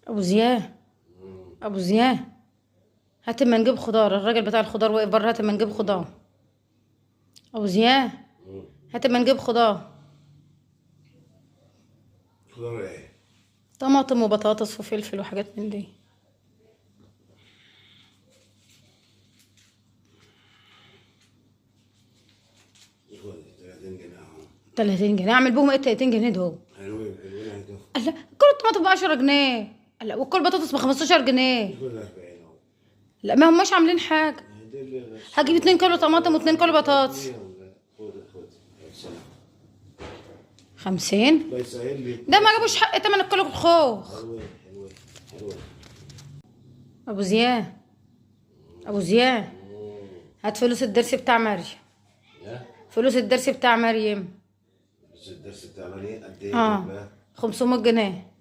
ابو زياد، ابو زياد، هات اما نجيب خضار. الراجل بتاع الخضار واقف بره، هات اما نجيب خضار. ابو زياد، هات اما نجيب خضار. خضار ايه؟ طماطم وبطاطس وفلفل وحاجات من دي. 30 جنيه اهو. 30 جنيه اعمل بهم ايه؟ 30 جنيه دول حلوين حلوين اهدوا. الله. كل الطماطم ب 10 جنيه. الله، وكل بطاطس ب 15 جنيه. كل 40 اهو. لا ما هماش عاملين حاجه. دول هجيب 2 كيلو طماطم و2 كيلو بطاطس. خد خد. سلام. 50. الله يسهل لي. ده ما جابوش حق تمن الكيلو الخوخ. حلوين حلوين حلوين. ابو زياد، ابو زياد، هات فلوس الدرس بتاع مريم. فلوس الدرس بتاع مريم. بس الدرس بتاع مريم قد ايه؟ 500 جنيه.